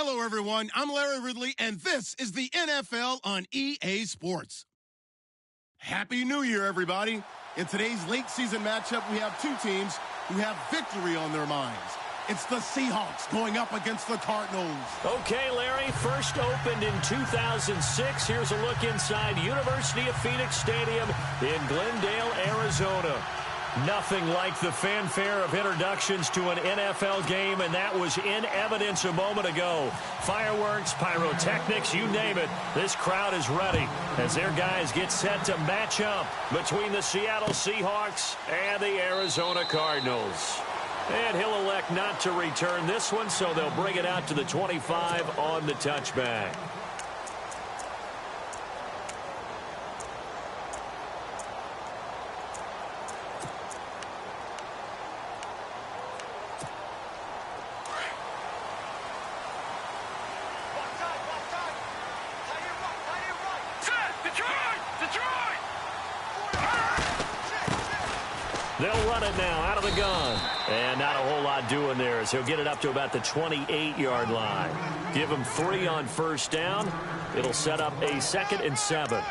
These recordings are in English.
Hello, everyone. I'm Larry Ridley, and this is the NFL on EA Sports. Happy New Year, everybody. In today's late season matchup, we have two teams who have victory on their minds. It's the Seahawks going up against the Cardinals. Okay, Larry, first opened in 2006. Here's a look inside University of Phoenix Stadium in Glendale, Arizona. Nothing like the fanfare of introductions to an NFL game, and that was in evidence a moment ago. Fireworks, pyrotechnics, you name it. This crowd is ready as their guys get set to match up between the Seattle Seahawks and the Arizona Cardinals. And he'll elect not to return this one, so they'll bring it out to the 25 on the touchback. They'll run it now out of the gun. And not a whole lot doing there as he'll get it up to about the 28-yard line. Give him 3 on first down. It'll set up a 2nd and 7.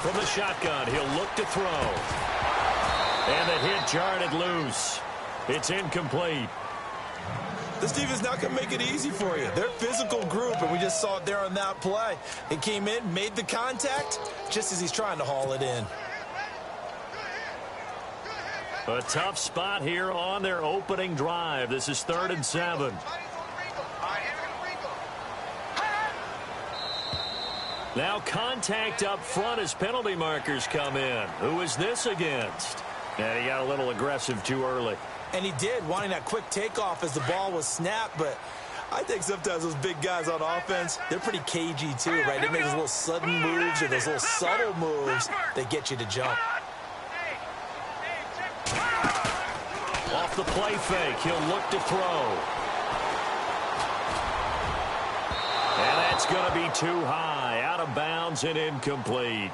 From the shotgun, he'll look to throw. And the hit jarred it loose. It's incomplete. This defense not going to make it easy for you. They're a physical group, and we just saw it there on that play. It came in, made the contact, just as he's trying to haul it in. A tough spot here on their opening drive. This is 3rd and 7. Now contact up front as penalty markers come in. Who is this against? And he got a little aggressive too early. And he did, wanting that quick takeoff as the ball was snapped. But I think sometimes those big guys on offense, they're pretty cagey too, right? They make those little sudden moves or those little subtle moves that get you to jump. Off the play fake, he'll look to throw. And that's going to be too high, out of bounds and incomplete.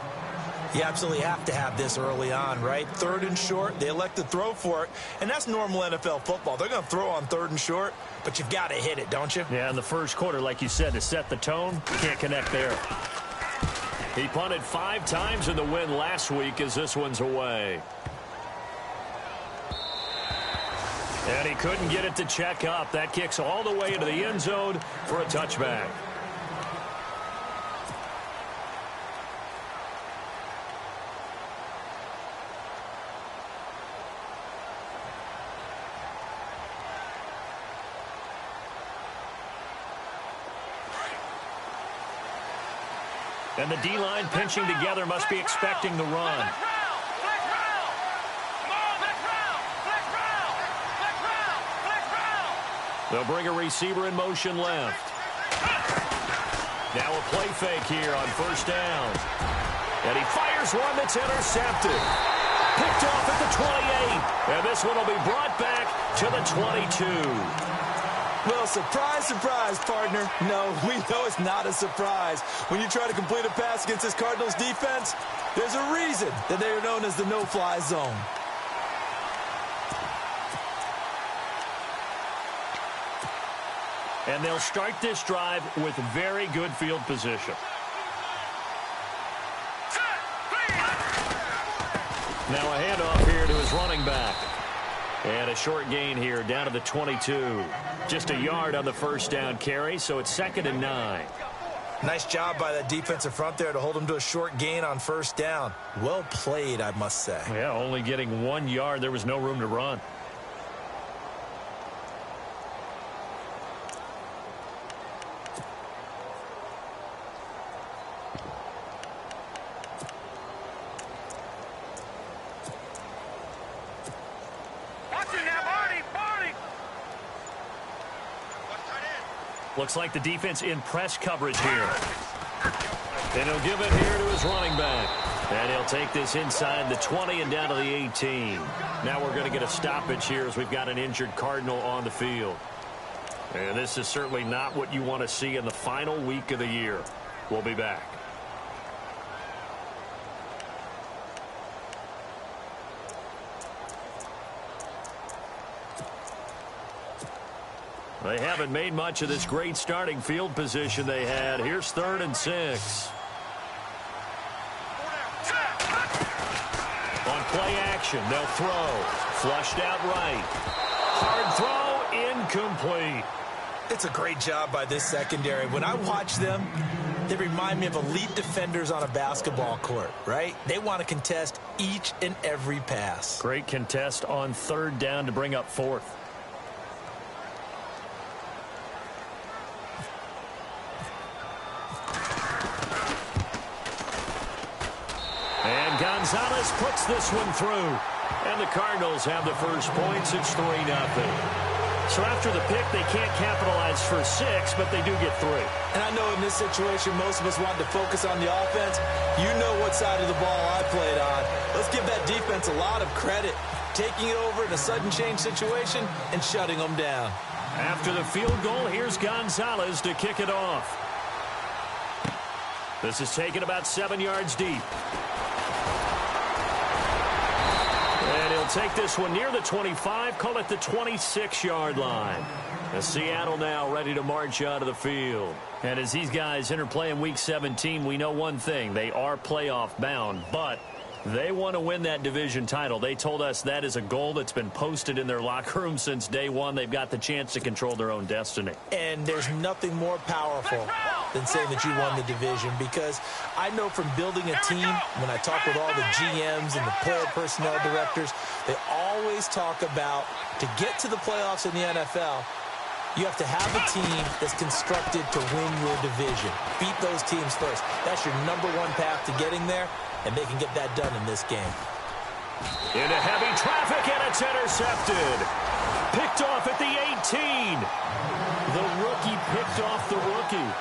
You absolutely have to have this early on, right? 3rd and short, they elect to throw for it, and that's normal NFL football. They're going to throw on 3rd and short, but you've got to hit it, don't you? Yeah, in the first quarter, like you said, to set the tone, can't connect there. He punted 5 times in the win last week as this one's away. And he couldn't get it to check up. That kicks all the way into the end zone for a touchback. And the D-line pinching together must be expecting the run. They'll bring a receiver in motion left. Now a play fake here on first down. And he fires one that's intercepted. Picked off at the 28. And this one will be brought back to the 22. Well, surprise, surprise, partner. No, we know it's not a surprise. When you try to complete a pass against this Cardinals defense, there's a reason that they are known as the no-fly zone. And they'll start this drive with very good field position. Now a handoff here to his running back. And a short gain here down to the 22. Just a yard on the first down carry, so it's 2nd and 9. Nice job by that defensive front there to hold him to a short gain on first down. Well played, I must say. Yeah, only getting 1 yard. There was no room to run. Looks like the defense in press coverage here. And he'll give it here to his running back. And he'll take this inside the 20 and down to the 18. Now we're going to get a stoppage here as we've got an injured Cardinal on the field. And this is certainly not what you want to see in the final week of the year. We'll be back. They haven't made much of this great starting field position they had. Here's 3rd and 6. On play action, they'll throw. Flushed out right. Hard throw, incomplete. It's a great job by this secondary. When I watch them, they remind me of elite defenders on a basketball court, right? They want to contest each and every pass. Great contest on 3rd down to bring up 4th. And Gonzalez puts this one through. And the Cardinals have the first points. It's 3-0. So after the pick, they can't capitalize for 6, but they do get 3. And I know in this situation, most of us want to focus on the offense. You know what side of the ball I played on. Let's give that defense a lot of credit. Taking it over in a sudden change situation and shutting them down. After the field goal, here's Gonzalez to kick it off. This is taken about 7 yards deep. And he'll take this one near the 25, call it the 26-yard line. As Seattle now ready to march out of the field. And as these guys interplay in Week 17, we know one thing. They are playoff bound, but they want to win that division title. They told us that is a goal that's been posted in their locker room since day one. They've got the chance to control their own destiny. And there's nothing more powerful than saying that you won the division, because I know from building a team, when I talk with all the GMs and the player personnel directors, they always talk about, to get to the playoffs in the NFL, you have to have a team that's constructed to win your division. Beat those teams first. That's your #1 path to getting there, and they can get that done in this game. Into heavy traffic, and it's intercepted. Picked off at the 18. The rookie picked off the rookie.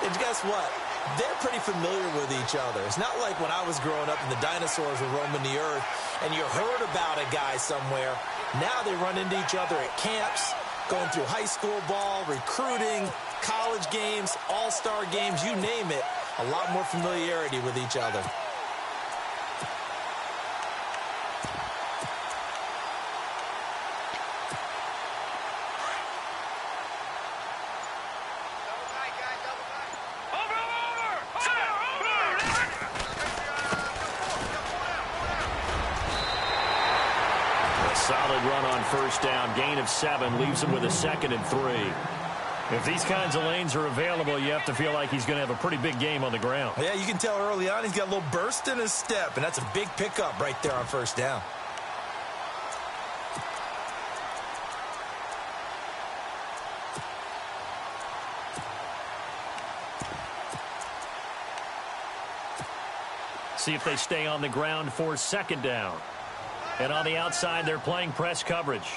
And guess what? They're pretty familiar with each other. It's not like when I was growing up and the dinosaurs were roaming the earth and you heard about a guy somewhere. Now they run into each other at camps, going through high school ball, recruiting, college games, all-star games, you name it. A lot more familiarity with each other. Solid run on first down. Gain of 7 leaves him with a 2nd and 3. If these kinds of lanes are available, you have to feel like he's going to have a pretty big game on the ground. Yeah, you can tell early on he's got a little burst in his step, and that's a big pickup right there on first down. See if they stay on the ground for 2nd down. And on the outside, they're playing press coverage.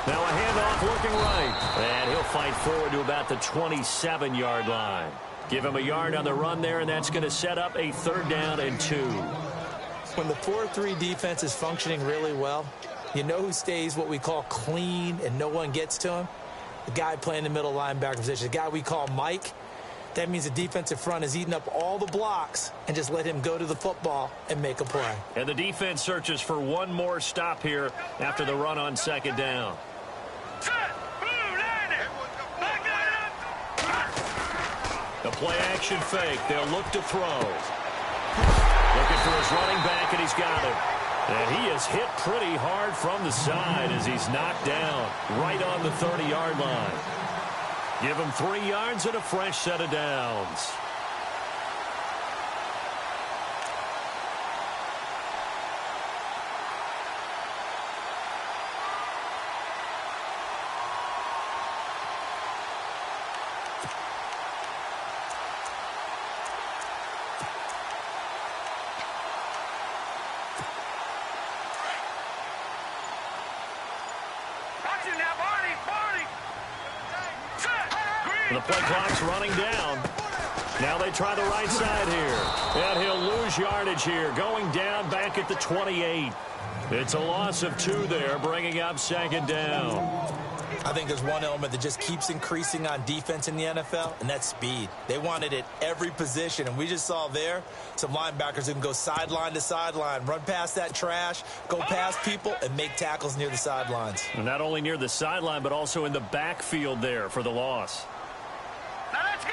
Now a handoff looking right. And he'll fight forward to about the 27-yard line. Give him a yard on the run there, and that's going to set up a 3rd down and 2. When the 4-3 defense is functioning really well, you know who stays what we call clean and no one gets to him? The guy playing the middle linebacker position, the guy we call Mike. That means the defensive front is eating up all the blocks and just let him go to the football and make a play. And the defense searches for one more stop here after the run on 2nd down. The play action fake. They'll look to throw. Looking for his running back, and he's got him. And he is hit pretty hard from the side as he's knocked down right on the 30-yard line. Give him 3 yards and a fresh set of downs. The play clock's running down. Now they try the right side here. And he'll lose yardage here, going down back at the 28. It's a loss of 2 there, bringing up second down. I think there's one element that just keeps increasing on defense in the NFL, and that's speed. They want it at every position, and we just saw there some linebackers who can go sideline to sideline, run past that trash, go past people, and make tackles near the sidelines. And not only near the sideline, but also in the backfield there for the loss. Now let's go.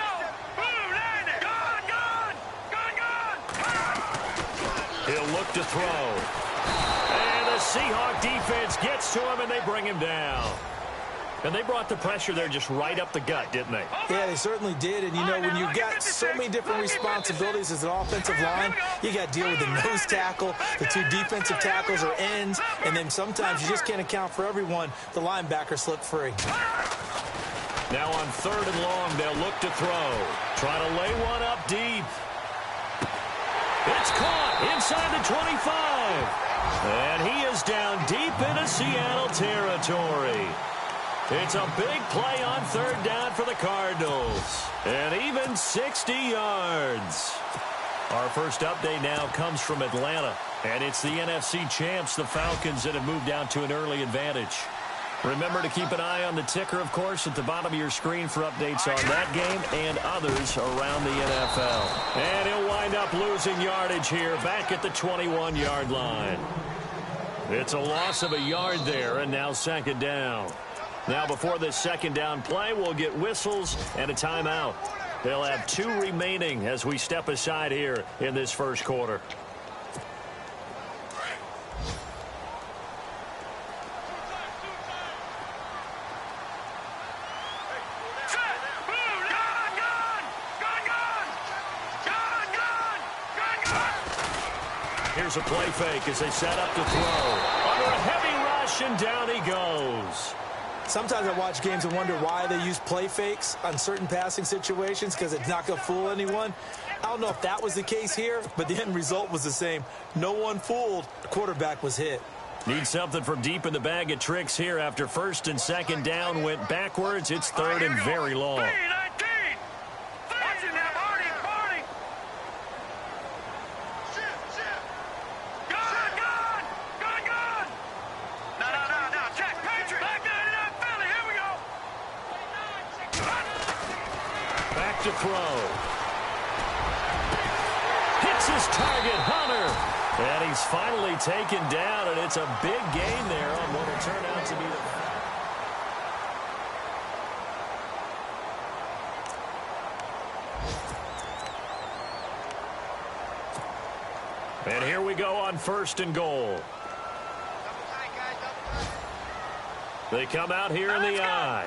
He'll look to throw. And the Seahawk defense gets to him, and they bring him down. And they brought the pressure there just right up the gut, didn't they? Yeah, they certainly did. And, you know, when you've got so many different responsibilities as an offensive line, you got to deal with the nose tackle, the 2 defensive tackles or ends, and then sometimes you just can't account for everyone. The linebackers slip free. Now on 3rd and long, they'll look to throw. Try to lay one up deep. It's caught inside the 25. And he is down deep into Seattle territory. It's a big play on 3rd down for the Cardinals. And even 60 yards. Our first update now comes from Atlanta. And it's the NFC champs, the Falcons, that have moved out to an early advantage. Remember to keep an eye on the ticker, of course, at the bottom of your screen for updates on that game and others around the NFL. And he'll wind up losing yardage here back at the 21-yard line. It's a loss of a yard there, and now second down. Now before this second down play, we'll get whistles and a timeout. They'll have 2 remaining as we step aside here in this first quarter. Here's a play fake as they set up to throw. Under a heavy rush, and down he goes. Sometimes I watch games and wonder why they use play fakes on certain passing situations, because it's not going to fool anyone. I don't know if that was the case here, but the end result was the same. No one fooled. The quarterback was hit. Need something from deep in the bag of tricks here after 1st and 2nd down went backwards. It's 3rd and very long. To throw. Hits his target, Hunter. And he's finally taken down, and it's a big gain there on what will turn out to be the... And here we go on 1st and goal. They come out here in the I.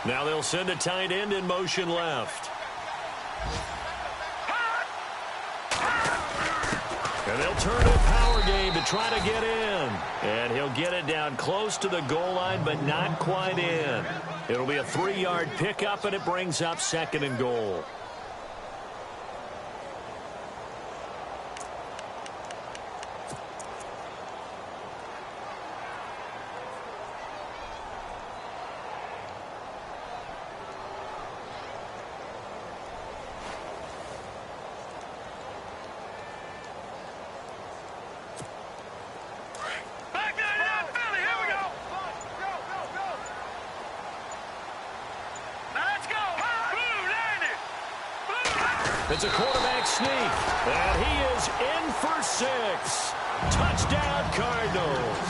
Now they'll send a tight end in motion left. And they'll turn a power game to try to get in. And he'll get it down close to the goal line, but not quite in. It'll be a 3-yard pickup, and it brings up 2nd and goal. It's a quarterback sneak, and he is in for 6. Touchdown, Cardinals.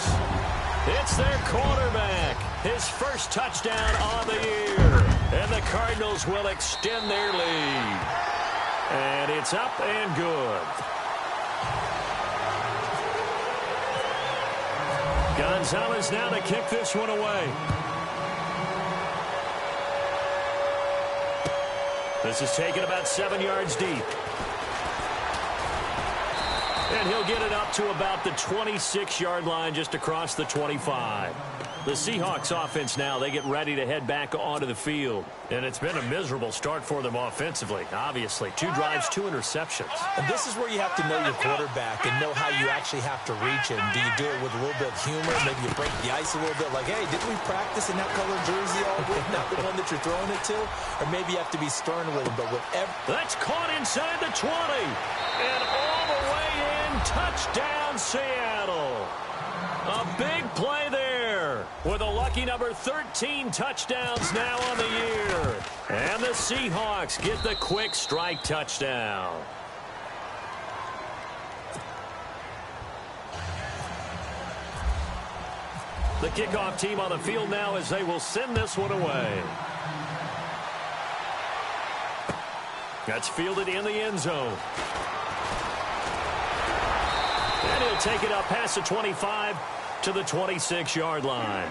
It's their quarterback, his first touchdown on the year, and the Cardinals will extend their lead. And it's up and good. Gonzalez now to kick this one away. This is taken about 7 yards deep. And he'll get it up to about the 26-yard line, just across the 25. The Seahawks offense now, they get ready to head back onto the field. And it's been a miserable start for them offensively, obviously. 2 drives, 2 interceptions. And this is where you have to know your quarterback and know how you actually have to reach him. Do you do it with a little bit of humor? Maybe you break the ice a little bit like, hey, didn't we practice in that colored jersey all week? Not the one that you're throwing it to? Or maybe you have to be stern with him. But whatever. That's caught inside the 20. And all the way in. Touchdown, Seattle. A big play there with a lucky number 13 touchdowns now on the year. And the Seahawks get the quick strike touchdown. The kickoff team on the field now as they will send this one away. That's fielded in the end zone. And he'll take it up past the 25 to the 26-yard line.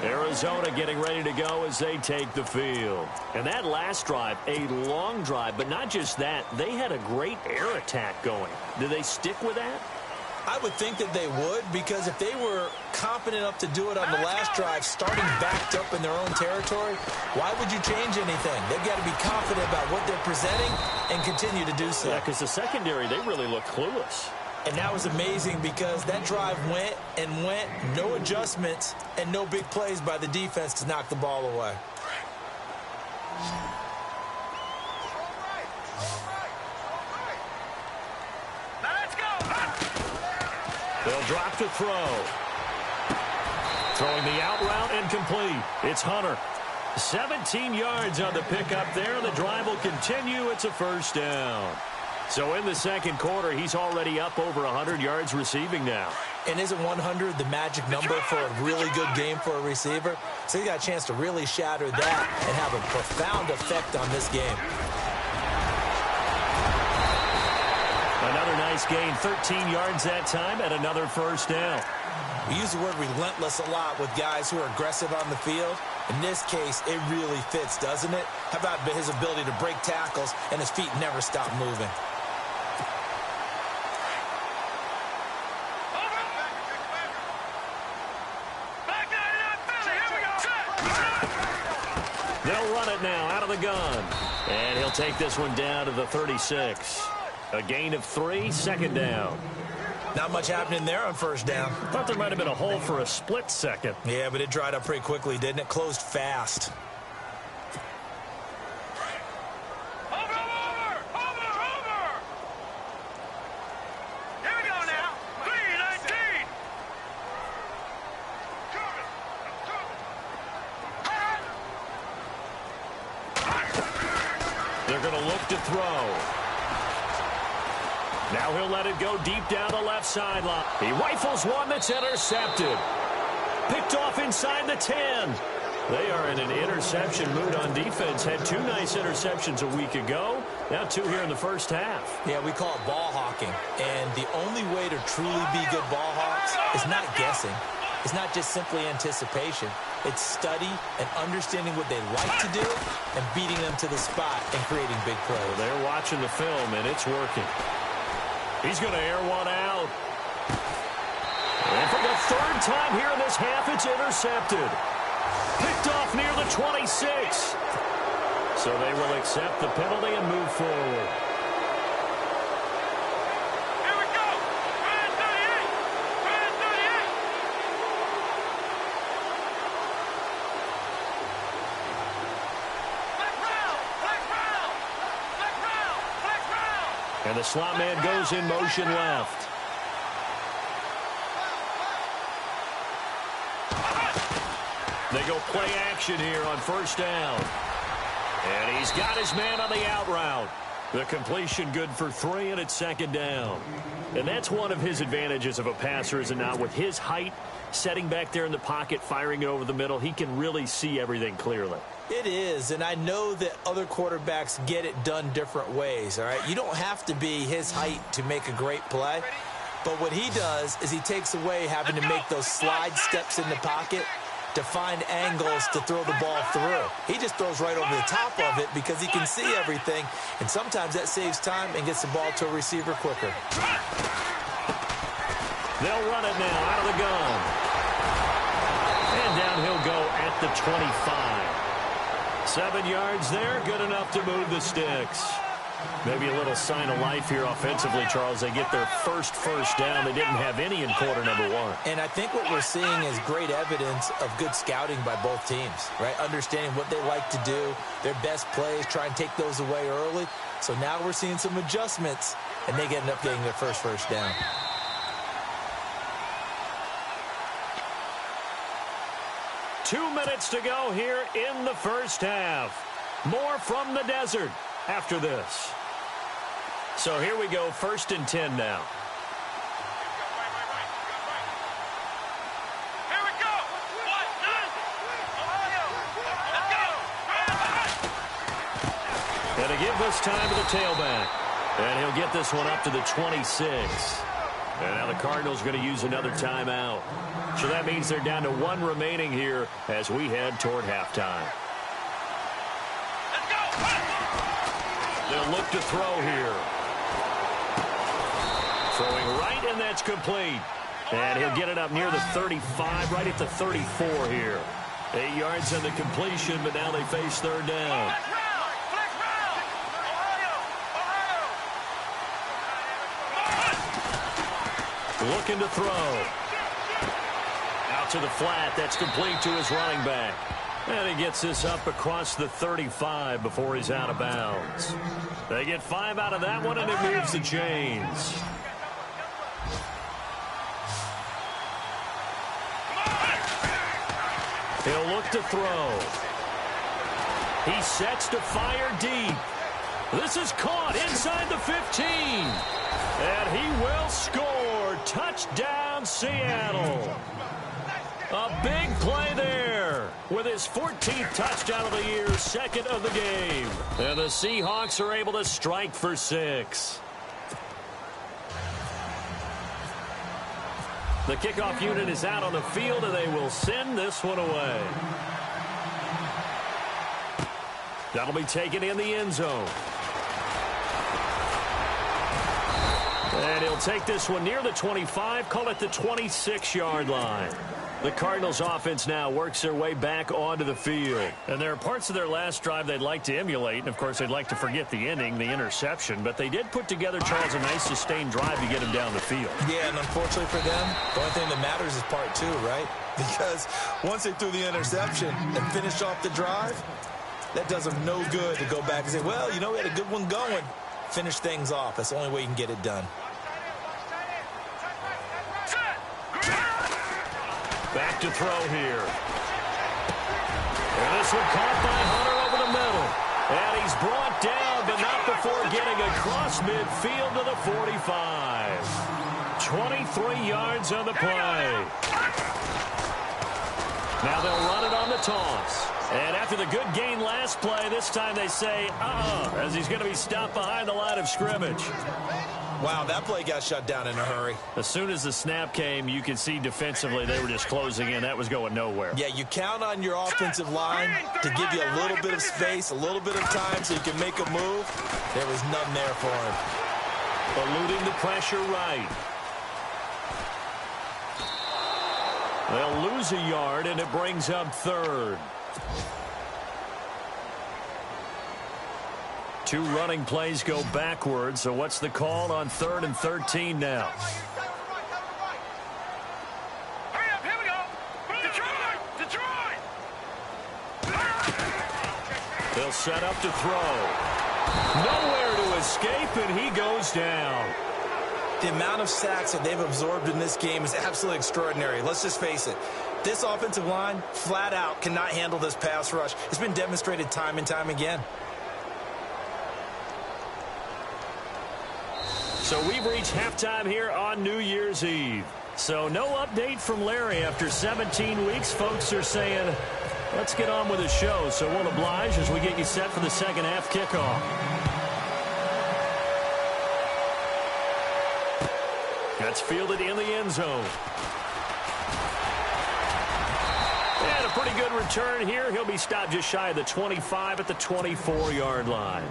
Arizona getting ready to go as they take the field. And that last drive, a long drive, but not just that. They had a great air attack going. Do they stick with that? I would think that they would, because if they were confident enough to do it on the last drive, starting backed up in their own territory, why would you change anything? They've got to be confident about what they're presenting and continue to do so. Yeah, because the secondary, they really look clueless. And that was amazing because that drive went and went, no adjustments, and no big plays by the defense to knock the ball away. They'll drop to throw. Throwing the out route and complete. It's Hunter. 17 yards on the pickup there. The drive will continue. It's a first down. So in the second quarter, he's already up over 100 yards receiving now. And isn't 100 the magic number for a really good game for a receiver? So he got a chance to really shatter that and have a profound effect on this game. Another nice gain, 13 yards that time, and another first down. We use the word relentless a lot with guys who are aggressive on the field. In this case, it really fits, doesn't it? How about his ability to break tackles and his feet never stop moving? They'll run it now out of the gun. And he'll take this one down to the 36. A gain of 3, second down. Not much happening there on first down. Thought there might have been a hole for a split second. Yeah, but it dried up pretty quickly, didn't it? Closed fast. Here we go now. 3-19. They're going to look to throw. Now he'll let it go deep down the left sideline. He rifles one that's intercepted. Picked off inside the 10. They are in an interception mood on defense. Had 2 nice interceptions a week ago. Now 2 here in the first half. Yeah, we call it ball hawking. And the only way to truly be good ball hawks is not guessing. It's not just simply anticipation. It's study and understanding what they like to do and beating them to the spot and creating big plays. Well, they're watching the film, and it's working. He's going to air one out. And for the 3rd time here in this half, it's intercepted. Picked off near the 26. So they will accept the penalty and move forward. Here we go. 38. 38. Black round. And the slot man goes in motion left. They go play action here on first down. And he's got his man on the out route. The completion good for 3, and it's second down. And that's one of his advantages of a passer, is it not? With his height, setting back there in the pocket, firing it over the middle, he can really see everything clearly. It is, and I know that other quarterbacks get it done different ways, all right? You don't have to be his height to make a great play, but what he does is he takes away having to make those slide steps in the pocket to find angles to throw the ball through. He just throws right over the top of it because he can see everything, and sometimes that saves time and gets the ball to a receiver quicker. They'll run it now out of the gun. And down at the 25. 7 yards there, good enough to move the sticks. Maybe a little sign of life here offensively, Charles. They get their first down. They didn't have any in quarter number 1. And I think what we're seeing is great evidence of good scouting by both teams, right? Understanding what they like to do, their best plays, try and take those away early. So now we're seeing some adjustments, and they end up getting their first down. Two minutes to go here in the first half. More from the desert after this. So here we go, 1st and 10 now. Here we go. What? Ohio. Let's go. And to give this time to the tailback. And he'll get this one up to the 26. And now the Cardinals going to use another timeout. So that means they're down to 1 remaining here as we head toward halftime. Let's go. They'll look to throw here. Throwing right, and that's complete. And he'll get it up near the 35, right at the 34 here. 8 yards on the completion, but now they face 3rd down. Flex round. Ohio. Looking to throw. Out to the flat. That's complete to his running back. And he gets this up across the 35 before he's out of bounds. They get 5 out of that one, and it moves the chains. He'll look to throw. He sets to fire deep. This is caught inside the 15. And he will score. Touchdown, Seattle. A big play there with his 14th touchdown of the year, 2nd of the game. And the Seahawks are able to strike for 6. The kickoff unit is out on the field, and they will send this one away. That'll be taken in the end zone. And he'll take this one near the 25, call it the 26-yard line. The Cardinals offense now works their way back onto the field. And there are parts of their last drive they'd like to emulate. And, of course, they'd like to forget the ending, the interception. But they did put together, Charles, a nice sustained drive to get him down the field. Yeah, and unfortunately for them, the only thing that matters is part 2, right? Because once they threw the interception and finished off the drive, that does them no good to go back and say, well, you know, we had a good one going. Finish things off. That's the only way you can get it done. Back to throw here. And this one caught by Hunter over the middle. And he's brought down, but not before getting across midfield to the 45. 23 yards on the play. Now they'll run it on the toss. And after the good gain last play, this time they say, as he's going to be stopped behind the line of scrimmage. Wow, that play got shut down in a hurry. As soon as the snap came, you could see defensively they were just closing in. That was going nowhere. Yeah, you count on your offensive line to give you a little bit of space, a little bit of time so you can make a move. There was none there for him. Eluding the pressure right. They'll lose a yard, and it brings up 3rd. 2 running plays go backwards, so what's the call on 3rd and 13 now? Hurry up, here we go. Detroit! They'll set up to throw. Nowhere to escape, and he goes down. The amount of sacks that they've absorbed in this game is absolutely extraordinary. Let's just face it. This offensive line, flat out, cannot handle this pass rush. It's been demonstrated time and time again. So we've reached halftime here on New Year's Eve. So no update from Larry after 17 weeks. Folks are saying, let's get on with the show. So we'll oblige as we get you set for the second half kickoff. That's fielded in the end zone. And a pretty good return here. He'll be stopped just shy of the 25 at the 24-yard line.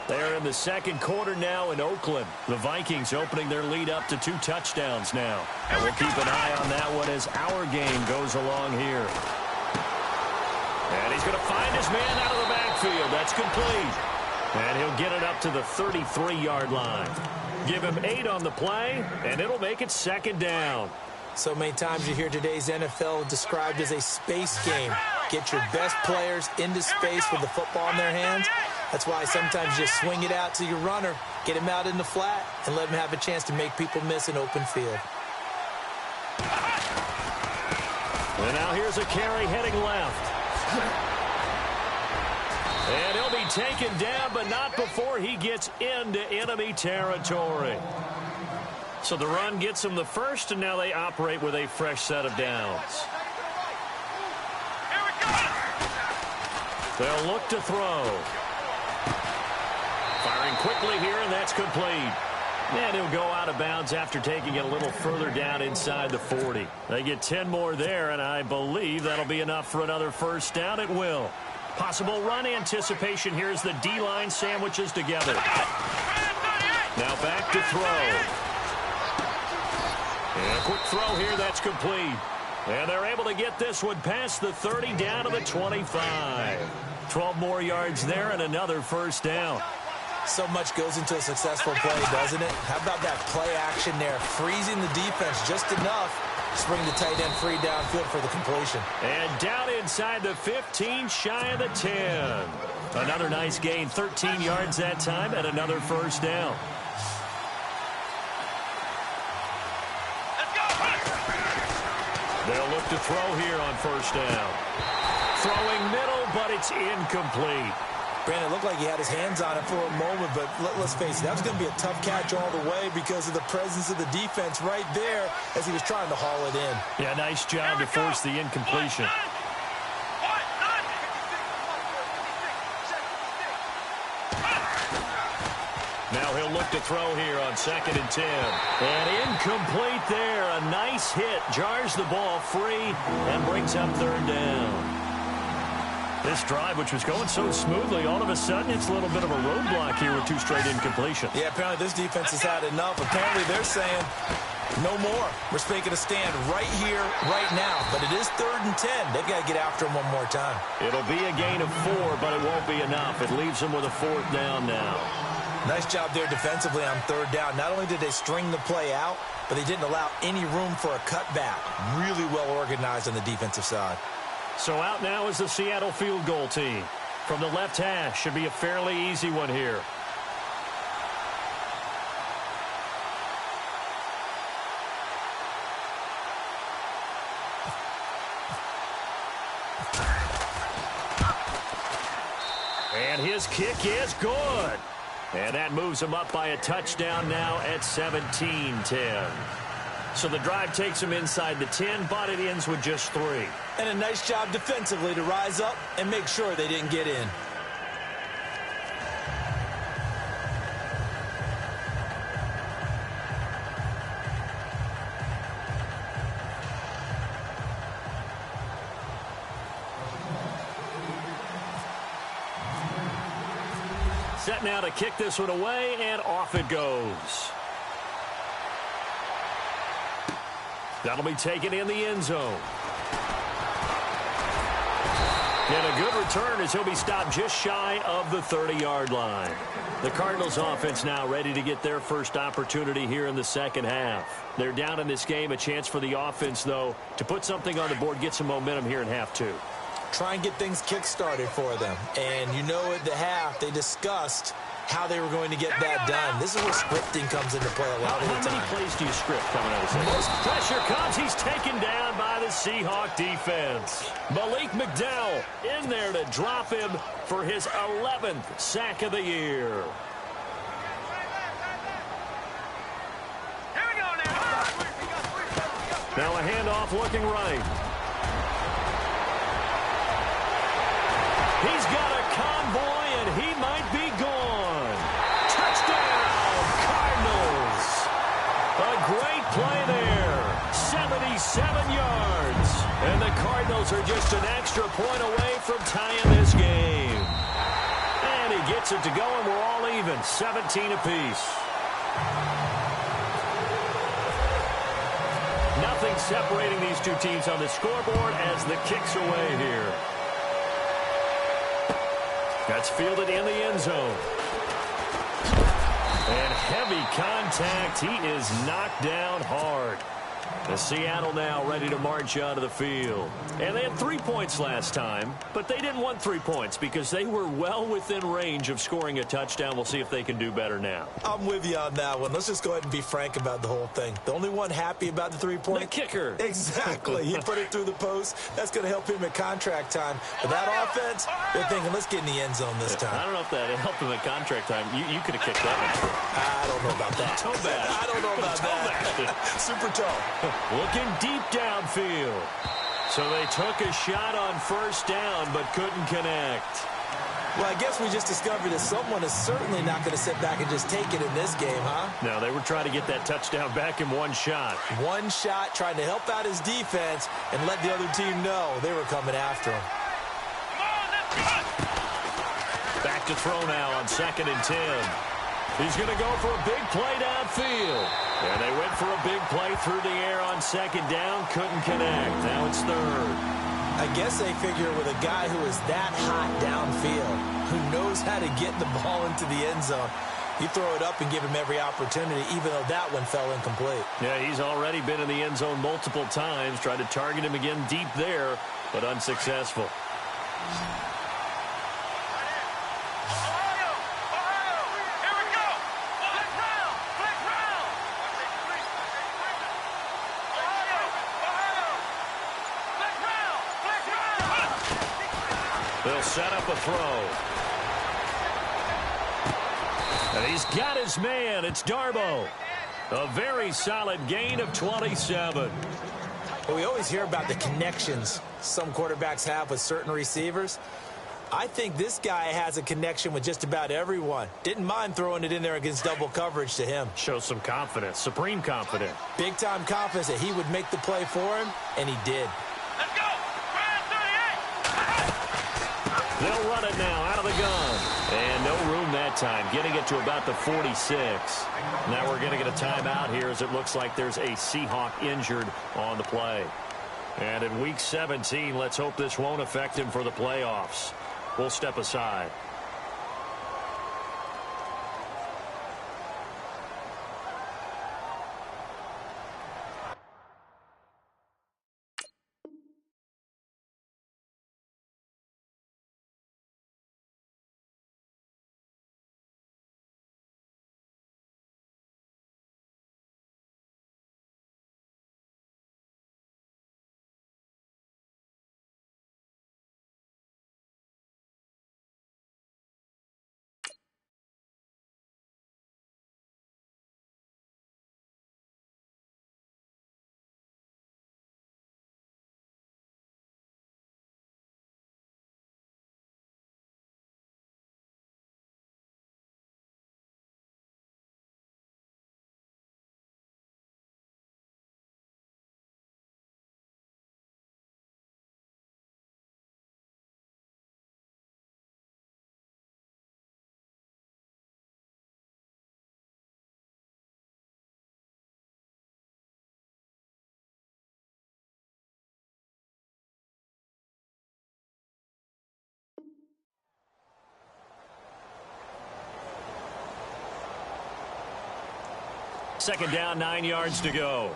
They're in the second quarter now in Oakland. The Vikings opening their lead up to 2 touchdowns now. And we'll keep an eye on that one as our game goes along here. he's going to find his man out of the backfield. That's complete. And he'll get it up to the 33-yard line. Give him 8 on the play, and it'll make it second down. So many times you hear today's NFL described as a space game. Get your best players into space with the football in their hands. That's why sometimes you just swing it out to your runner, get him out in the flat, and let him have a chance to make people miss an open field. And now here's a carry heading left. And he'll be taken down, but not before he gets into enemy territory. So the run gets them the first, and now they operate with a fresh set of downs. They'll look to throw. Firing quickly here, and that's complete. And he'll go out of bounds after taking it a little further down inside the 40. They get 10 more there, and I believe that'll be enough for another first down. It will. Possible run anticipation here as the D-line sandwiches together. Now back to throw. And a quick throw here, that's complete. And they're able to get this one past the 30 down to the 25. 12 more yards there and another first down. So much goes into a successful play, doesn't it? How about that play action there? Freezing the defense just enough to bring the tight end free downfield for the completion. And down inside the 15, shy of the 10. Another nice gain, 13 yards that time, and another first down. They'll look to throw here on first down. Throwing middle, but it's incomplete. Brandon, it looked like he had his hands on it for a moment, but let's face it, that was going to be a tough catch all the way because of the presence of the defense right there as he was trying to haul it in. Yeah, nice job to force the incompletion. Now he'll look to throw here on 2nd and 10. And incomplete there. A nice hit. Jars the ball free and brings up 3rd down. This drive, which was going so smoothly, all of a sudden it's a little bit of a roadblock here with 2 straight incompletions. Yeah, apparently this defense has had enough. Apparently they're saying no more. We're making a stand right here, right now. But it is 3rd and 10. They've got to get after him one more time. It'll be a gain of 4, but it won't be enough. It leaves them with a 4th down now. Nice job there defensively on 3rd down. Not only did they string the play out, but they didn't allow any room for a cutback. Really well organized on the defensive side. So out now is the Seattle field goal team. From the left hash, should be a fairly easy one here. And his kick is good. And that moves him up by a touchdown now at 17-10. So the drive takes him inside the 10, but it ends with just 3. And a nice job defensively to rise up and make sure they didn't get in. Set now to kick this one away, and off it goes. That'll be taken in the end zone. And a good return as he'll be stopped just shy of the 30-yard line. The Cardinals offense now ready to get their first opportunity here in the second half. They're down in this game. A chance for the offense, though, to put something on the board, get some momentum here in half 2. Try and get things kick-started for them. And you know at the half, they discussed how they were going to get that done. This is where scripting comes into play a lot of the time. How many plays do you script coming out of this? Pressure comes. He's taken down by the Seahawk defense. Malik McDowell in there to drop him for his 11th sack of the year. Here we go now. Now a handoff looking right. He's got a convoy, and he might be gone. Touchdown, Cardinals. A great play there. 77 yards. And the Cardinals are just an extra point away from tying this game. And he gets it to go, and we're all even, 17 apiece. Nothing separating these two teams on the scoreboard as the kick's away here. That's fielded in the end zone. And heavy contact. He is knocked down hard. The Seattle now ready to march out of the field. And they had 3 points last time, but they didn't want 3 points because they were well within range of scoring a touchdown. We'll see if they can do better now. I'm with you on that one. Let's just go ahead and be frank about the whole thing. The only one happy about the 3-point? The kicker. Exactly. He put it through the post. That's going to help him at contract time. But that offense, they're thinking, let's get in the end zone this time. I don't know if that helped him at contract time. You could have kicked that one. I don't know about that. Toe bad. I don't know about that. Super toe. Looking deep downfield. So they took a shot on first down, but couldn't connect. Well, I guess we just discovered that someone is certainly not going to sit back and just take it in this game, huh? No, they were trying to get that touchdown back in one shot. One shot, trying to help out his defense and let the other team know they were coming after him. Back to throw now on 2nd and 10. He's going to go for a big play downfield. And they went for a big play through the air on 2nd down. Couldn't connect. Now it's 3rd. I guess they figure with a guy who is that hot downfield, who knows how to get the ball into the end zone, you throw it up and give him every opportunity, even though that one fell incomplete. Yeah, he's already been in the end zone multiple times. Tried to target him again deep there, but unsuccessful. They'll set up a throw. And he's got his man. It's Darbo. A very solid gain of 27. Well, we always hear about the connections some quarterbacks have with certain receivers. I think this guy has a connection with just about everyone. Didn't mind throwing it in there against double coverage to him. Shows some confidence, supreme confidence. Big-time confidence that he would make the play for him, and he did. Let's go! They'll run it now out of the gun. And no room that time, getting it to about the 46. Now we're going to get a timeout here as it looks like there's a Seahawk injured on the play. And in Week 17, let's hope this won't affect him for the playoffs. We'll step aside. Second down, 9 yards to go.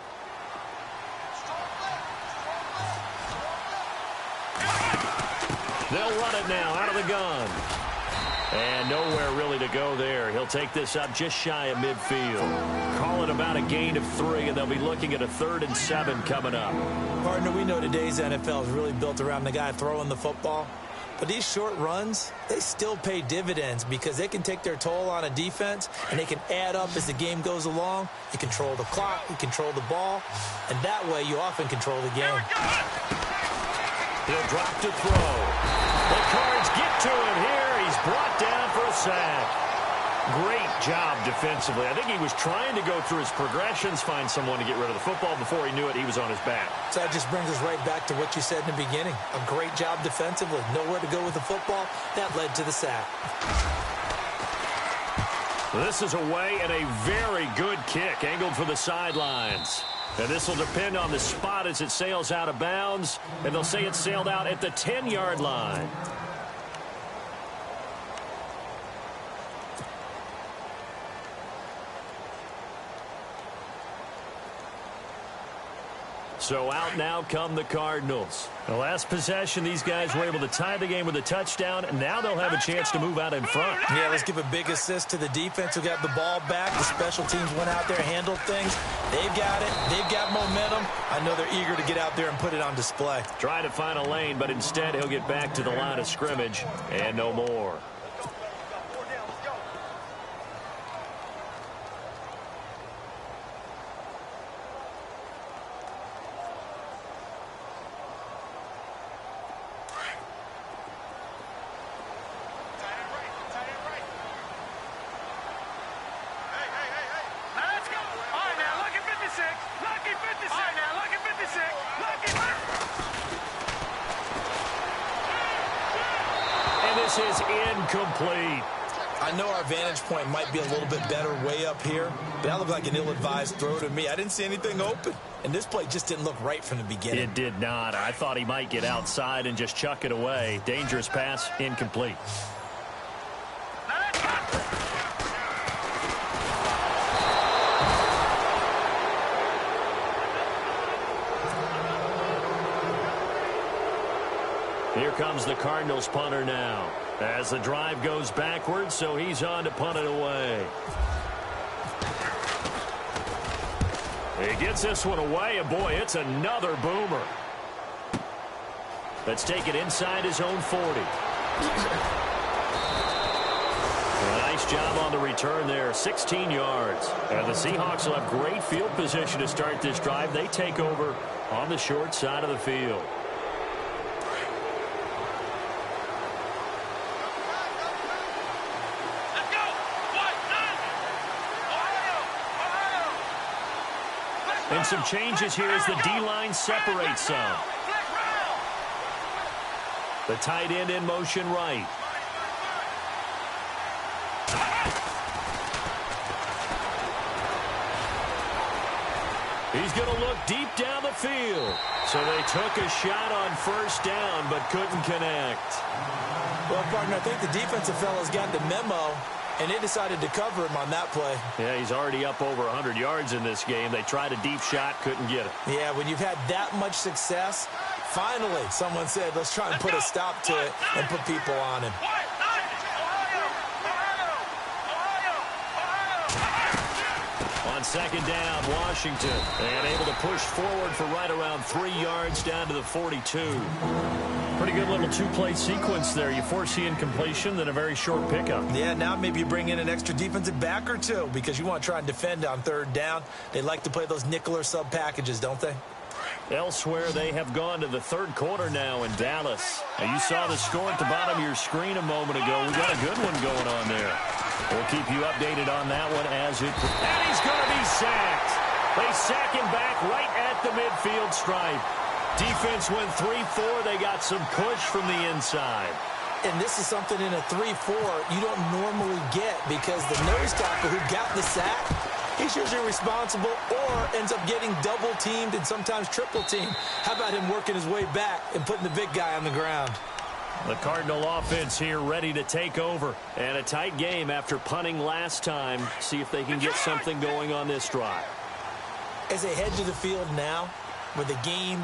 They'll run it now out of the gun. And nowhere really to go there. He'll take this up just shy of midfield. Call it about a gain of 3, and they'll be looking at a 3rd and 7 coming up. Partner, we know today's NFL is really built around the guy throwing the football. But these short runs, they still pay dividends because they can take their toll on a defense, and they can add up as the game goes along. You control the clock, you control the ball, and that way you often control the game. He'll drop to throw. The Cards get to him here. He's brought down for a sack. Great job defensively. I think he was trying to go through his progressions, find someone to get rid of the football. Before he knew it, he was on his back. So that just brings us right back to what you said in the beginning. A great job defensively. Nowhere to go with the football. That led to the sack. This is away and a very good kick angled for the sidelines. And this will depend on the spot as it sails out of bounds. And they'll say it sailed out at the 10-yard line. So out now come the Cardinals. The last possession, these guys were able to tie the game with a touchdown, and now they'll have a chance to move out in front. Yeah, let's give a big assist to the defense who got the ball back. The special teams went out there, handled things. They've got it. They've got momentum. I know they're eager to get out there and put it on display. Try to find a lane, but instead he'll get back to the line of scrimmage and no more. This is incomplete. I know our vantage point might be a little bit better way up here, but that looked like an ill-advised throw to me. I didn't see anything open, and this play just didn't look right from the beginning. It did not. I thought he might get outside and just chuck it away. Dangerous pass, incomplete. Here comes the Cardinals punter now. As the drive goes backwards, so he's on to punt it away. He gets this one away, and boy, it's another boomer. Let's take it inside his own 40. Nice job on the return there, 16 yards. And the Seahawks will have great field position to start this drive. They take over on the short side of the field. And some changes here as the D-line separates some. The tight end in motion right. He's going to look deep down the field. So they took a shot on first down but couldn't connect. Well, partner, I think the defensive fellas got the memo, and they decided to cover him on that play. Yeah, he's already up over 100 yards in this game. They tried a deep shot, couldn't get it. Yeah, when you've had that much success, finally someone said, let's try and put a stop to it and put people on him. On second down, Washington, and able to push forward for right around 3 yards down to the 42. Pretty good little two-play sequence there. You force the incompletion, then a very short pickup. Yeah, now maybe you bring in an extra defensive back or two because you want to try and defend on third down. They like to play those nickel or sub packages, don't they? Elsewhere, they have gone to the third quarter now in Dallas. Now, you saw the score at the bottom of your screen a moment ago. We got a good one going on there. We'll keep you updated on that one as it... And he's going to be sacked. They sack him back right at the midfield stripe. Defense went 3-4. They got some push from the inside. And this is something in a 3-4 you don't normally get because the nose tackle who got the sack, he's usually responsible or ends up getting double-teamed and sometimes triple-teamed. How about him working his way back and putting the big guy on the ground? The Cardinal offense here ready to take over. And a tight game after punting last time. See if they can get something going on this drive. As they head to the field now, with the game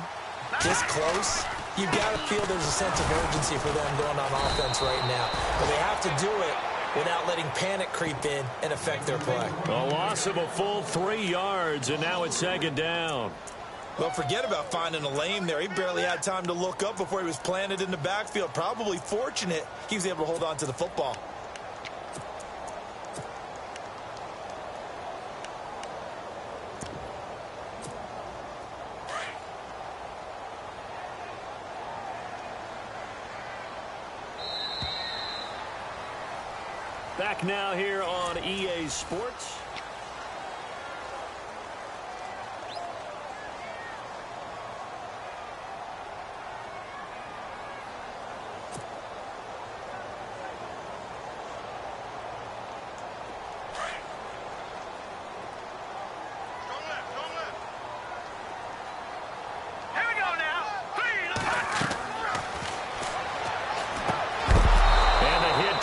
this close, you've got to feel there's a sense of urgency for them going on offense right now. But they have to do it without letting panic creep in and affect their play. A loss of a full 3 yards, and now it's second down. Well, forget about finding a lane there. He barely had time to look up before he was planted in the backfield. Probably fortunate he was able to hold on to the football. Back now here on EA Sports.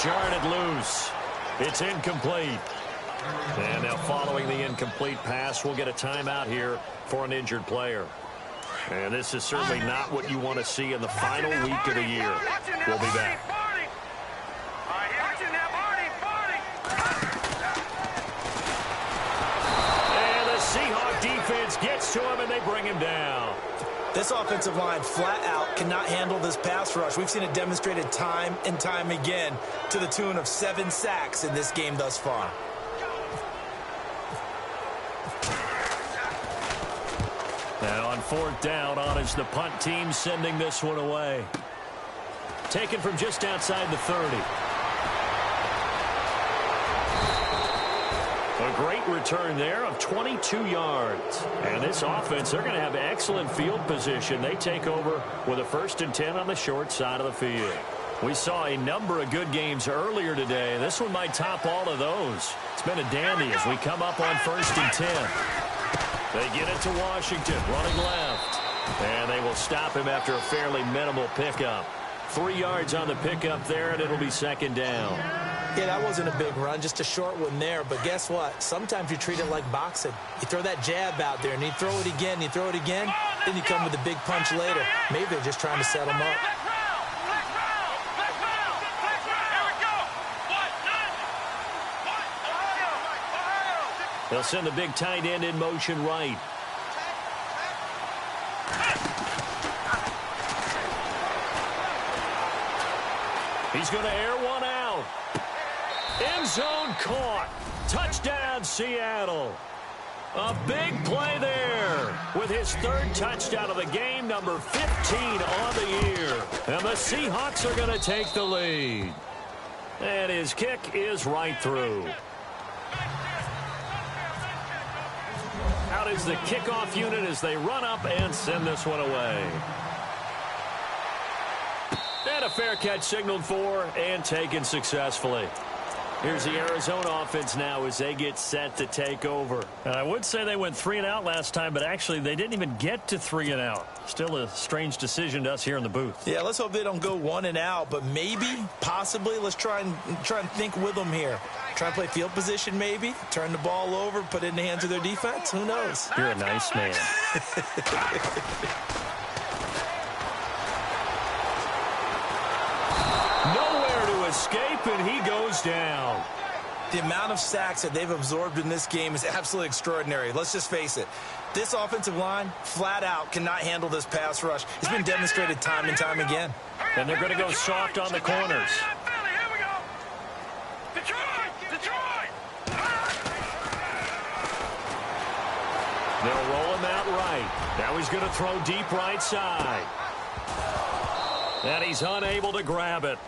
Jarred it loose. It's incomplete. And now following the incomplete pass, we'll get a timeout here for an injured player. And this is certainly not what you want to see in the final week of the year. We'll be back. And the Seahawk defense gets to him, and they bring him down. This offensive line flat out cannot handle this pass rush. We've seen it demonstrated time and time again to the tune of 7 sacks in this game thus far. Now on 4th down, on is the punt team sending this one away. Taken from just outside the 30. A great return there of 22 yards. And this offense, they're going to have excellent field position. They take over with a 1st and 10 on the short side of the field. We saw a number of good games earlier today. This one might top all of those. It's been a dandy as we come up on 1st and 10. They get it to Washington, running left. And they will stop him after a fairly minimal pickup. 3 yards on the pickup there, and it'll be 2nd down. Yeah, that wasn't a big run, just a short one there. But guess what? Sometimes you treat it like boxing. You throw that jab out there, and you throw it again, you throw it again, then you come with a big punch later. Maybe they're just trying to set him up. They'll send the big tight end in motion right. He's going to air one out. End zone caught. Touchdown, Seattle. A big play there with his 3rd touchdown of the game, number 15 on the year. And the Seahawks are going to take the lead. And his kick is right through. Out is the kickoff unit as they run up and send this one away. And a fair catch signaled for and taken successfully. Here's the Arizona offense now as they get set to take over. And I would say they went 3 and out last time, but actually they didn't even get to 3 and out. Still a strange decision to us here in the booth. Yeah, let's hope they don't go 1 and out, but maybe, possibly, let's try and think with them here. Try and play field position maybe, turn the ball over, put it in the hands of their defense. Who knows? You're a nice man. Nowhere to escape, and he goes down. The amount of sacks that they've absorbed in this game is absolutely extraordinary. Let's just face it. This offensive line, flat out, cannot handle this pass rush. It's been demonstrated time and time again. And they're going to go soft on the corners. They'll roll him out right. Now he's going to throw deep right side. And he's unable to grab it.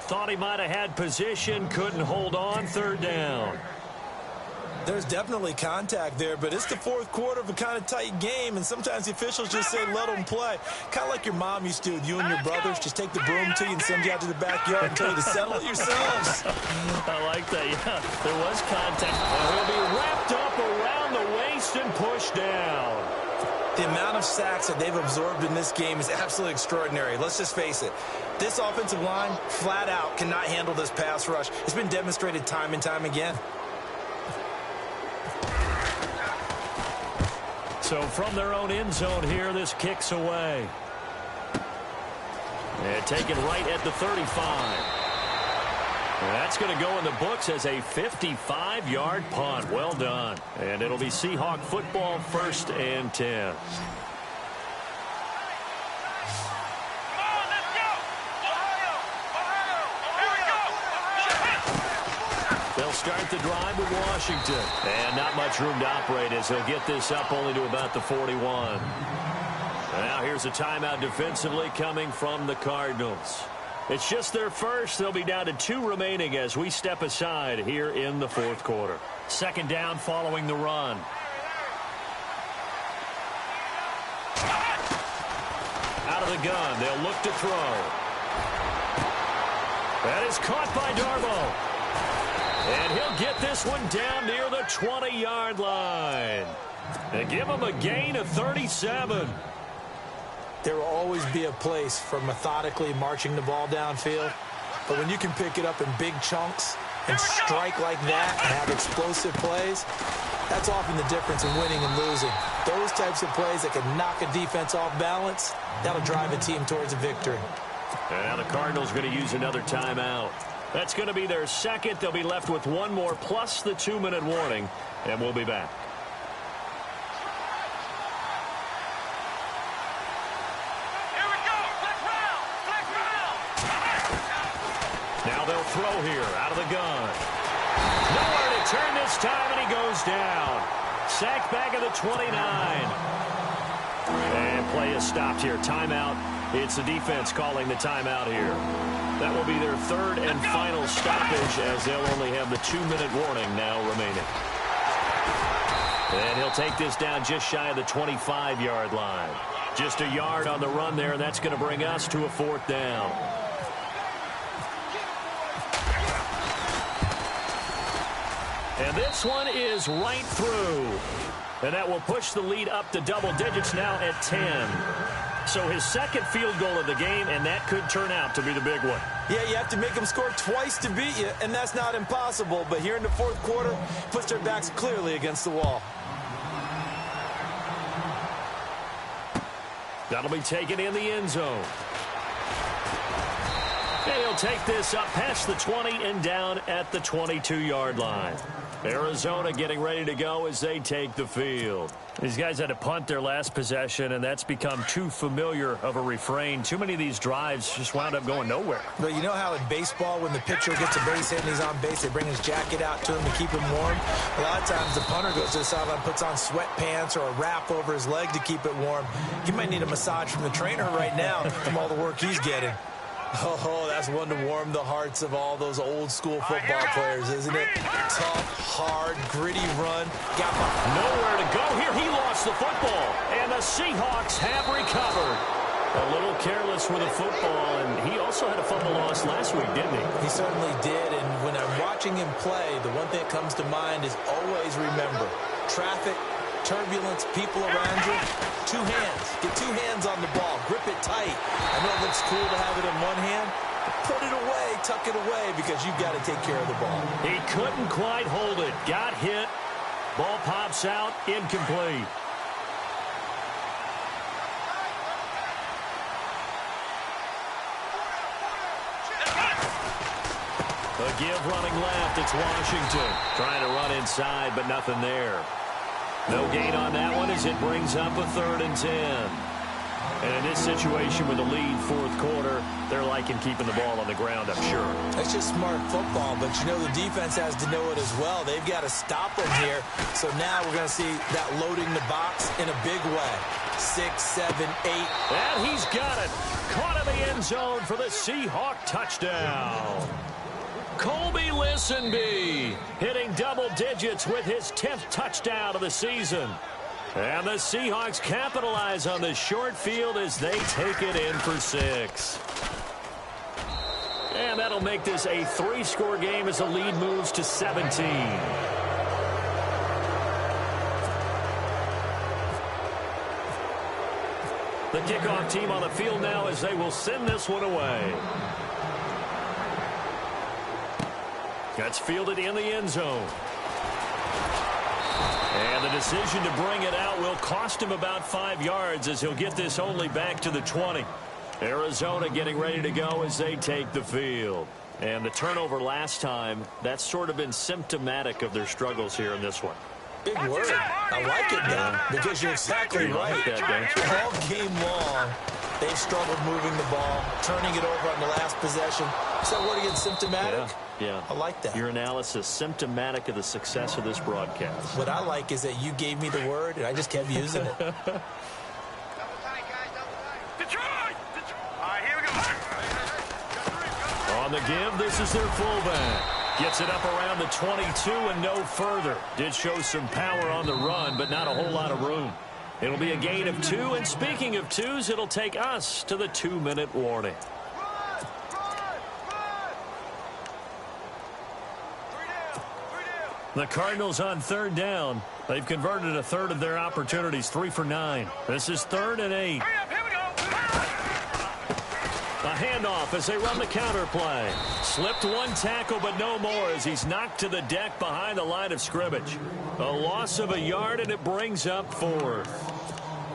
Thought he might have had position, couldn't hold on, 3rd down. There's definitely contact there, but it's the 4th quarter of a kind of tight game, and sometimes the officials just say, let them play. Kind of like your mom used to with you and your brothers. Just take the broom to you and send you out to the backyard and tell you to settle it yourselves. I like that, yeah. There was contact. He'll be wrapped up around the waist and pushed down. The amount of sacks that they've absorbed in this game is absolutely extraordinary. Let's just face it. This offensive line, flat out, cannot handle this pass rush. It's been demonstrated time and time again. So from their own end zone here, this kicks away. And taken right at the 35. That's going to go in the books as a 55-yard punt. Well done. And it'll be Seahawk football, 1st and 10. They'll start the drive with Washington. And not much room to operate as he'll get this up only to about the 41. Now here's a timeout defensively coming from the Cardinals. It's just their first. They'll be down to 2 remaining as we step aside here in the 4th quarter. 2nd down following the run. Out of the gun. They'll look to throw. That is caught by Darbo. And he'll get this one down near the 20-yard line. They give him a gain of 37. There will always be a place for methodically marching the ball downfield. But when you can pick it up in big chunks and strike like that and have explosive plays, That's often the difference in winning and losing. Those types of plays that can knock a defense off balance, that'll drive a team towards a victory. And now the Cardinals are going to use another timeout. That's going to be their second. They'll be left with one more plus the 2-minute warning, and we'll be back. Here we go. Flex round. Flex round. Now they'll throw here out of the gun. Nowhere to turn this time, and he goes down. Sacked back at the 29. And play is stopped here. Timeout. It's the defense calling the timeout here. That will be their third and final stoppage, as they'll only have the 2-minute warning now remaining. And he'll take this down just shy of the 25-yard line. Just a yard on the run there, and that's going to bring us to a 4th down. And this one is right through. And that will push the lead up to double digits now at 10. So his second field goal of the game, and that could turn out to be the big one. Yeah, you have to make them score twice to beat you, and that's not impossible. But here in the fourth quarter, puts their backs clearly against the wall. That'll be taken in the end zone. And he'll take this up past the 20 and down at the 22-yard line. Arizona getting ready to go as they take the field. These guys had to punt their last possession, and that's become too familiar of a refrain. Too many of these drives just wound up going nowhere. But you know how in baseball, when the pitcher gets a base hit and he's on base, they bring his jacket out to him to keep him warm? A lot of times the punter goes to the sideline, puts on sweatpants or a wrap over his leg to keep it warm. He might need a massage from the trainer right now from all the work he's getting. Oh, that's one to warm the hearts of all those old-school football players, isn't it? Tough, hard, gritty run. Got nowhere to go here. He lost the football, and the Seahawks have recovered. A little careless with the football, and he also had a fumble loss last week, didn't he? He certainly did, and when I'm watching him play, the one thing that comes to mind is always remember, traffic, turbulence, people around you, 2 hands. Get 2 hands on the ball. Grip it tight. I know it looks cool to have it in one hand. Put it away, tuck it away, because you've got to take care of the ball. He couldn't quite hold it. Got hit. Ball pops out. Incomplete. A give running left. It's Washington. Trying to run inside, but nothing there. No gain on that one as it brings up a 3rd and 10. And in this situation with the lead fourth quarter, they're liking keeping the ball on the ground, I'm sure. That's just smart football, but you know the defense has to know it as well. They've got to stop them here. So now we're going to see that loading the box in a big way. 6, 7, 8. And he's got it. Caught in the end zone for the Seahawk touchdown. Colby Listenby hitting double digits with his 10th touchdown of the season. And the Seahawks capitalize on the short field as they take it in for 6. And that'll make this a 3-score game as the lead moves to 17. The kickoff team on the field now as they will send this one away. That's fielded in the end zone. And the decision to bring it out will cost him about 5 yards as he'll get this only back to the 20. Arizona getting ready to go as they take the field. And the turnover last time, that's sort of been symptomatic of their struggles here in this one. Big word. I like it now because you're exactly right. Like that, don't you? All game long, they've struggled moving the ball, turning it over on the last possession. Is that word again, symptomatic? Yeah. I like that. Your analysis, symptomatic of the success of this broadcast. What I like is that you gave me the word, and I just kept using it. Detroit! All right, here we go. On the give, this is their fullback. Gets it up around the 22 and no further. Did show some power on the run, but not a whole lot of room. It'll be a gain of 2, and speaking of 2s, it'll take us to the 2-minute warning. The Cardinals on 3rd down. They've converted a 1/3 of their opportunities, 3 for 9. This is 3rd and 8. Hurry up, here we go. A handoff as they run the counter play. Slipped one tackle, but no more as he's knocked to the deck behind the line of scrimmage. A loss of a yard, and it brings up 4th.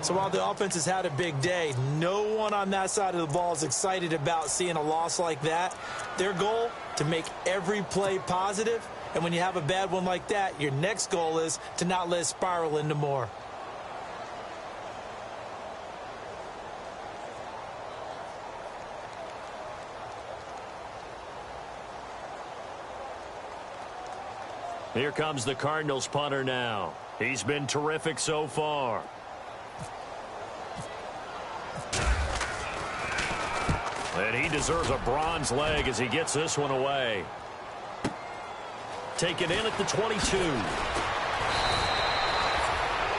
So while the offense has had a big day, no one on that side of the ball is excited about seeing a loss like that. Their goal, to make every play positive. And when you have a bad one like that, your next goal is to not let it spiral into more. Here comes the Cardinals punter now. He's been terrific so far. And he deserves a bronze leg as he gets this one away. Taken in at the 22.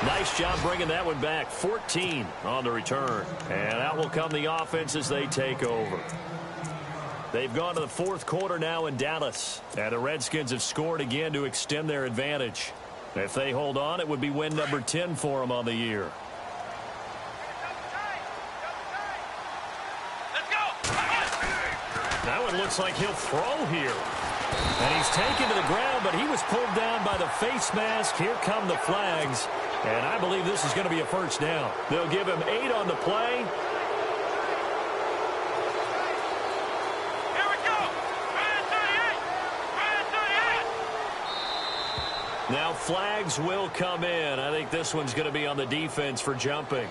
Nice job bringing that one back. 14 on the return. And out will come the offense as they take over. They've gone to the 4th quarter now in Dallas. And the Redskins have scored again to extend their advantage. If they hold on, it would be win number 10 for them on the year. That one looks like he'll throw here. And he's taken to the ground, but he was pulled down by the face mask. Here come the flags. And I believe this is going to be a first down. They'll give him 8 on the play. Here we go. 38. Now flags will come in. I think this one's going to be on the defense for jumping.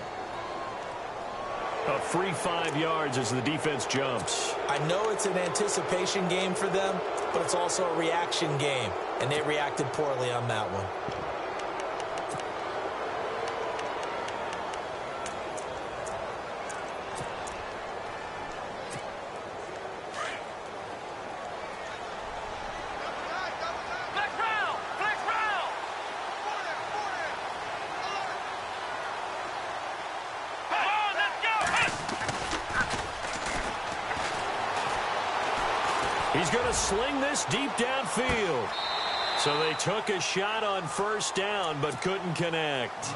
A free 5 yards as the defense jumps. I know it's an anticipation game for them, but it's also a reaction game, and they reacted poorly on that one. He's going to sling this deep downfield. So they took a shot on first down, but couldn't connect.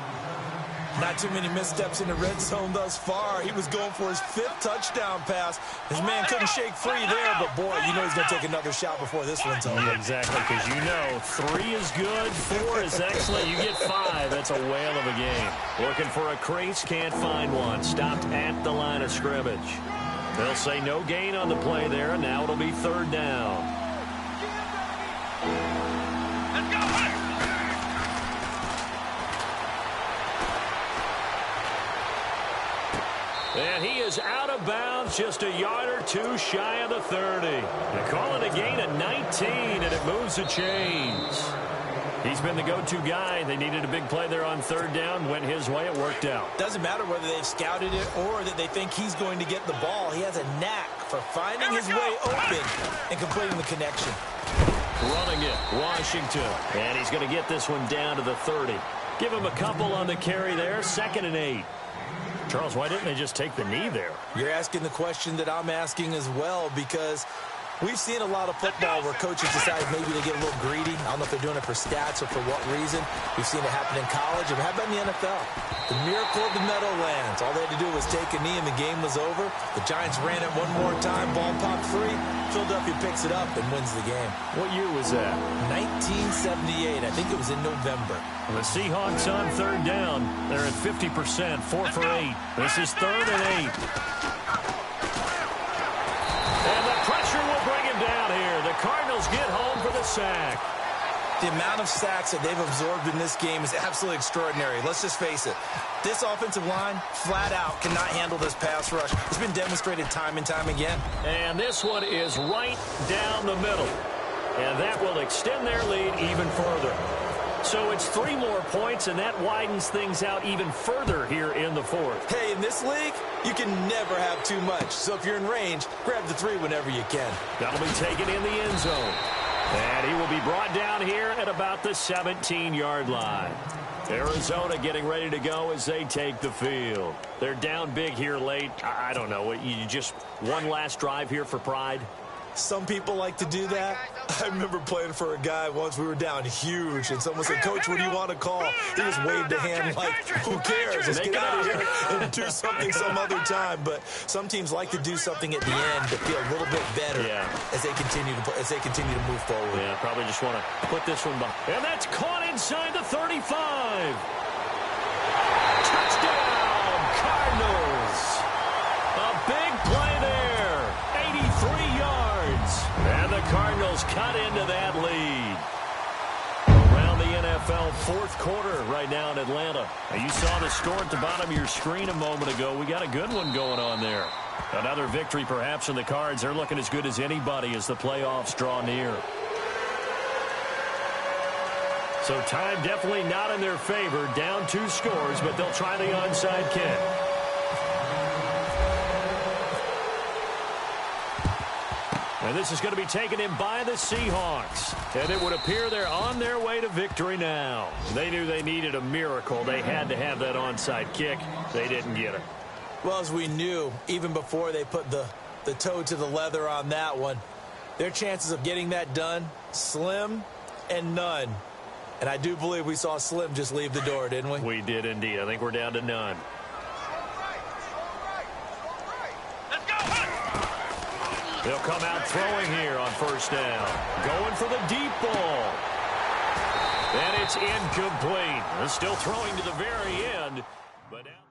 Not too many missteps in the red zone thus far. He was going for his 5th touchdown pass. His man couldn't shake free there, but boy, you know he's going to take another shot before this one's over. Yeah, exactly, because you know 3 is good, 4 is excellent. You get 5, that's a whale of a game. Looking for a crease, can't find one. Stopped at the line of scrimmage. They'll say no gain on the play there, and now it'll be 3rd down. And he is out of bounds, just a yard or 2 shy of the 30. They call it a gain of 19, and it moves the chains. He's been the go-to guy. They needed a big play there on 3rd down. Went his way. It worked out. Doesn't matter whether they've scouted it or that they think he's going to get the ball. He has a knack for finding his way open and completing the connection. Running it, Washington. And he's going to get this one down to the 30. Give him a couple on the carry there. 2nd and 8. Charles, why didn't they just take the knee there? You're asking the question that I'm asking as well, because we've seen a lot of football where coaches decide maybe to get a little greedy. I don't know if they're doing it for stats or for what reason. We've seen it happen in college. And how about in the NFL? The miracle of the Meadowlands. All they had to do was take a knee and the game was over. The Giants ran it one more time. Ball popped free. Philadelphia picks it up and wins the game. What year was that? 1978. I think it was in November. The Seahawks on 3rd down. They're at 50%, 4 for 8. This is 3rd and 8. And the pressure will bring him down here. The Cardinals get home for the sack. The amount of sacks that they've absorbed in this game is absolutely extraordinary. Let's just face it. This offensive line, flat out, cannot handle this pass rush. It's been demonstrated time and time again. And this one is right down the middle. And that will extend their lead even further. So it's 3 more points, and that widens things out even further here in the 4th. Hey, in this league, you can never have too much. So if you're in range, grab the 3 whenever you can. That'll be taken in the end zone. And he will be brought down here at about the 17-yard line. Arizona getting ready to go as they take the field. They're down big here late. I don't know. You just one last drive here for pride? Some people like to do that. I remember playing for a guy once. We were down huge, and someone said, "Coach, what do you want to call?" He just waved a hand like, "Who cares? Let's get out of here and do something some other time." But some teams like to do something at the end to feel a little bit better as they continue to move forward. Yeah, probably just want to put this one behind. And that's caught inside the 35. Touchdown, Cardinals. A big play there. 83 yards. And the Cardinals cut into that lead. Around the NFL fourth quarter right now in Atlanta. Now, you saw the score at the bottom of your screen a moment ago. We got a good one going on there. Another victory perhaps in the Cards. They're looking as good as anybody as the playoffs draw near. So time definitely not in their favor. Down 2 scores, but they'll try the onside kick. And this is going to be taken in by the Seahawks. And it would appear they're on their way to victory now. They knew they needed a miracle. They had to have that onside kick. They didn't get it. Well, as we knew, even before they put the toe to the leather on that one, their chances of getting that done, slim and none. And I do believe we saw Slim just leave the door, didn't we? We did indeed. I think we're down to none. They'll come out throwing here on first down. Going for the deep ball. And it's incomplete. They're still throwing to the very end. But now